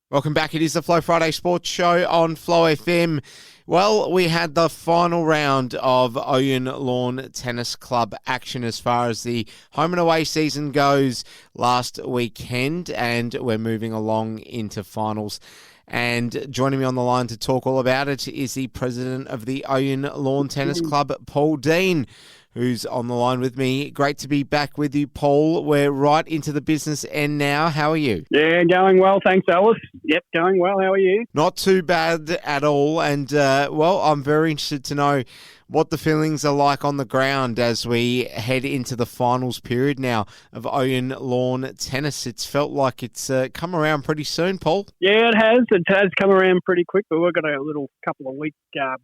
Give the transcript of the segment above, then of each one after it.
Welcome back. It is the Flow Friday Sports Show on Flow FM. Well, we had the final round of Ouyen Lawn Tennis Club action as far as the home and away season goes last weekend, and we're moving along into finals. And joining me on the line to talk all about it is the president of the Ouyen Lawn Tennis Club, Paul Dean, who's on the line with me. Great to be back with you, Paul. We're right into the business end now. How are you? Yeah, going well. Thanks, Alice. Yep, going well. How are you? Not too bad at all. And, I'm very interested to know what the feelings are like on the ground as we head into the finals period now of Ouyen Lawn Tennis. It's felt like it's come around pretty soon, Paul. Yeah, it has. It has come around pretty quick, but we've got a little couple of week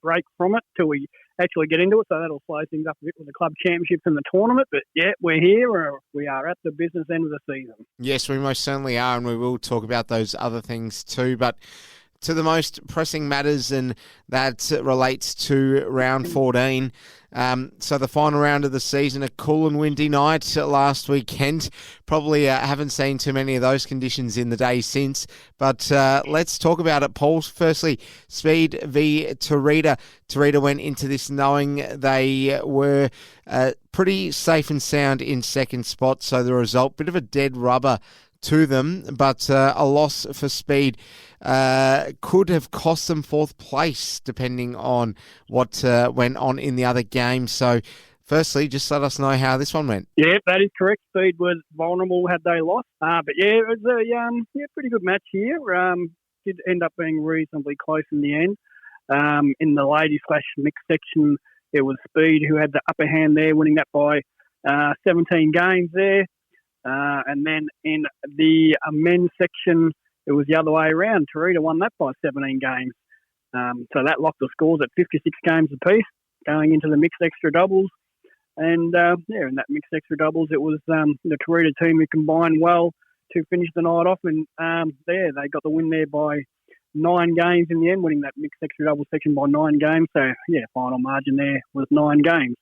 break from it till we actually get into it, so that'll slow things up a bit with the club championships and the tournament. But yeah, we're here. We are at the business end of the season. Yes, we most certainly are, and we will talk about those other things too. But to the most pressing matters, and that relates to round 14. So the final round of the season, a cool and windy night last weekend. Probably haven't seen too many of those conditions in the days since. But let's talk about it, Paul. Firstly, Speed v Taurida. Taurida went into this knowing they were pretty safe and sound in second spot. So the result, bit of a dead rubber to them, but a loss for Speed could have cost them fourth place, depending on what went on in the other games. So, firstly, just let us know how this one went. Yeah, that is correct. Speed was vulnerable had they lost. But yeah, it was a pretty good match here. Did end up being reasonably close in the end. In the ladies/mixed section, it was Speed who had the upper hand there, winning that by 17 games there. And then in the men's section, it was the other way around. Taurida won that by 17 games. So that locked the scores at 56 games apiece going into the mixed extra doubles. And in that mixed extra doubles, it was the Taurida team who combined well to finish the night off. And they got the win there by 9 games in the end, winning that mixed extra doubles section by 9 games. So, yeah, final margin there was 9 games.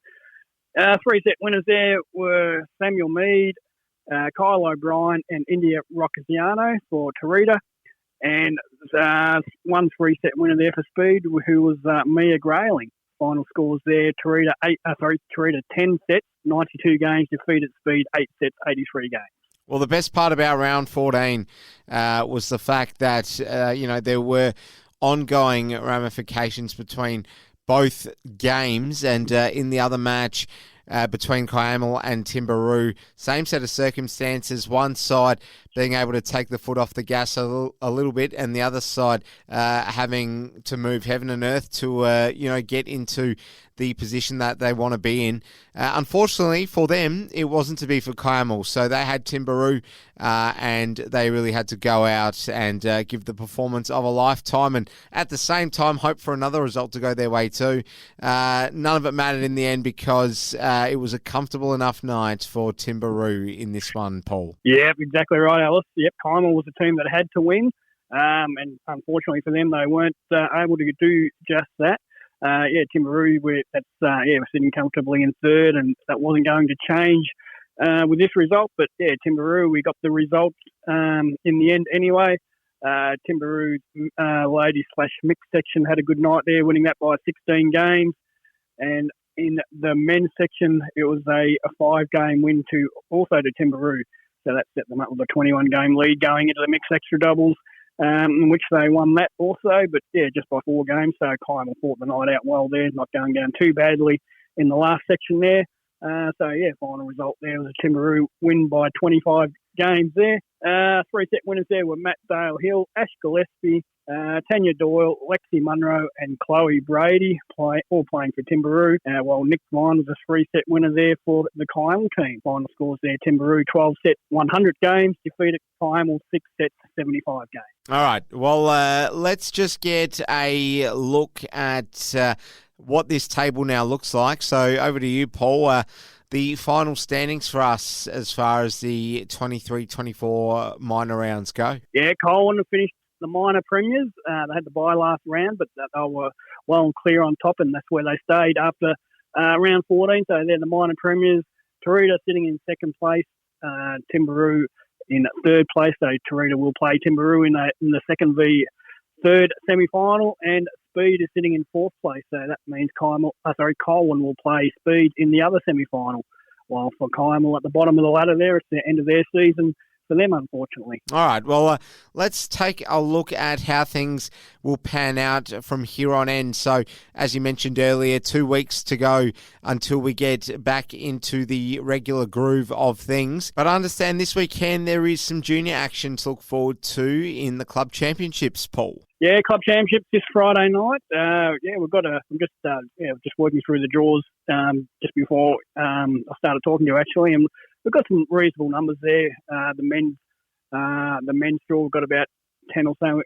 3-set winners there were Samuel Mead, Kyle O'Brien and India Roccaziano for Taurida, and one 3-set winner there for Speed, who was Mia Grayling. Final scores there: Taurida 10 sets, 92 games, defeated Speed 8 sets, 83 games. Well, the best part about round 14 was the fact that there were ongoing ramifications between both games, and in the other match, between Kiamal and Timburu. Same set of circumstances, one side being able to take the foot off the gas a little bit, and the other side having to move heaven and earth to get into the position that they want to be in. Unfortunately for them, it wasn't to be for Kiamal, so they had Timburu and they really had to go out and give the performance of a lifetime, and at the same time hope for another result to go their way too. None of it mattered in the end because it was a comfortable enough night for Timburu in this one, Paul. Yep, exactly right, Alice. Yep, Kiamal was a team that had to win, and unfortunately for them, they weren't able to do just that. Timburu, we're sitting comfortably in third, and that wasn't going to change with this result. But yeah, Timburu, we got the result in the end anyway. Timburu ladies/mixed section had a good night there, winning that by 16 games. And in the men's section, it was a 5-game win to Timburu. So that set them up with a 21-game lead going into the mixed extra doubles, in which they won that also. But yeah, just by 4 games. So Kiamal fought the night out well there, not going down too badly in the last section there. Final result there was a Timburu win by 25 games there. 3-set winners there were Matt Dale Hill, Ash Gillespie, Tanya Doyle, Lexi Munro and Chloe Brady, all playing for Timburu, while Nick Vine was a 3-set winner there for the Kiamal team. Final scores there: Timburu 12 sets, 100 games, defeated Kiamal 6 sets, 75 games. All right, well, let's just get a look at what this table now looks like. So over to you, Paul. The final standings for us as far as the 23-24 minor rounds go. Yeah, Colin finished the minor premiers. They had the bye last round, but they were well and clear on top, and that's where they stayed after round 14. So they're the minor premiers. Taurida sitting in second place. Timburu in third place. So Tarita will play Timburu in the second v third semi-final, and Speed is sitting in fourth place. So that means Colwyn will play Speed in the other semi-final. While for Kymel at the bottom of the ladder there, it's the end of their season for them, unfortunately. All right, well, let's take a look at how things will pan out from here on end. So, as you mentioned earlier, 2 weeks to go until we get back into the regular groove of things. But I understand this weekend there is some junior action to look forward to in the club championships, Paul. Yeah, club championships this Friday night. I'm just working through the draws just before I started talking to you, actually, and we've got some reasonable numbers there. The men's draw, we've got about 10 or so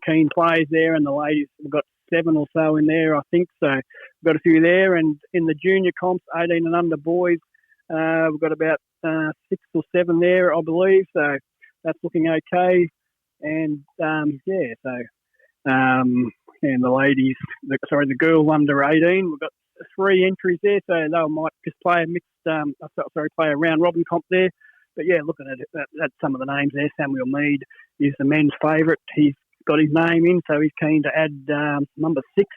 keen players there, and the ladies, we've got 7 or so in there, I think. So we've got a few there. And in the junior comps, 18 and under boys, we've got about 6 or 7 there, I believe. So that's looking okay. And and the ladies, the girls under 18, we've got 3 entries there, so they might just play play a round robin comp there. But yeah, looking at it, that's some of the names there. Samuel Mead is the men's favourite. He's got his name in, so he's keen to add number 6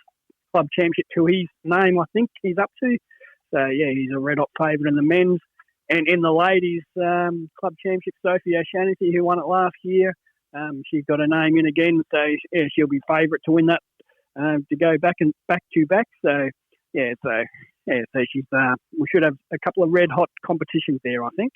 club championship to his name, I think he's up to. So yeah, he's a red hot favourite in the men's. And in the ladies club championship, Sophie O'Shaughnessy, who won it last year, she's got her name in again, so yeah, she'll be favourite to win that, to go back to back. So she's. We should have a couple of red hot competitions there, I think.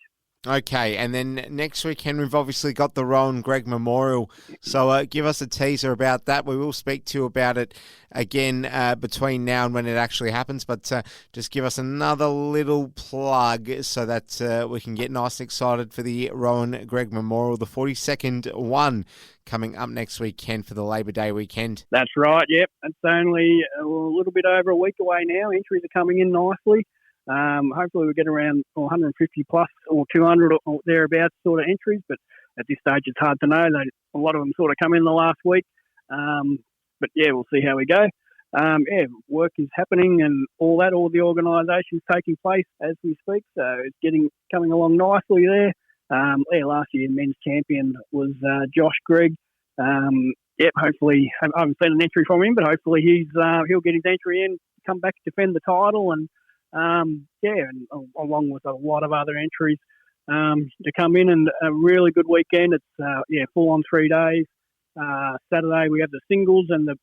Okay, and then next weekend we've obviously got the Rohan Gregg Memorial. So give us a teaser about that. We will speak to you about it again between now and when it actually happens. But just give us another little plug so that we can get nice and excited for the Rohan Gregg Memorial, the 42nd one, coming up next weekend for the Labor Day weekend. That's right, yep. It's only a little bit over a week away now. Entries are coming in nicely. Hopefully we'll get around 150 plus or 200 or thereabouts sort of entries, but at this stage it's hard to know. A lot of them sort of come in the last week. But yeah, we'll see how we go. Work is happening and all the organisation's taking place as we speak, so it's coming along nicely there. Last year the men's champion was Josh Gregg. Hopefully, I haven't seen an entry from him, but hopefully he'll get his entry in, come back, defend the title, and along with a lot of other entries to come in, and a really good weekend. It's full on 3 days. Saturday we have the singles and the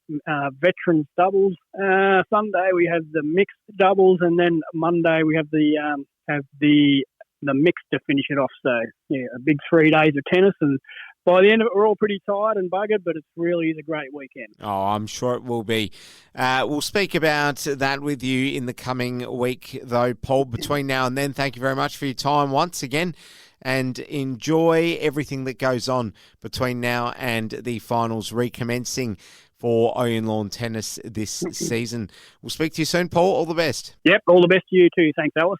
veterans doubles. Sunday we have the mixed doubles, and then Monday we have the mixed to finish it off. So yeah, a big 3 days of tennis, and by the end of it, we're all pretty tired and buggered, but it really is a great weekend. Oh, I'm sure it will be. We'll speak about that with you in the coming week, though, Paul. Between now and then, thank you very much for your time once again, and enjoy everything that goes on between now and the finals recommencing for Ouyen Lawn Tennis this season. We'll speak to you soon, Paul. All the best. Yep, all the best to you too. Thanks, Alice.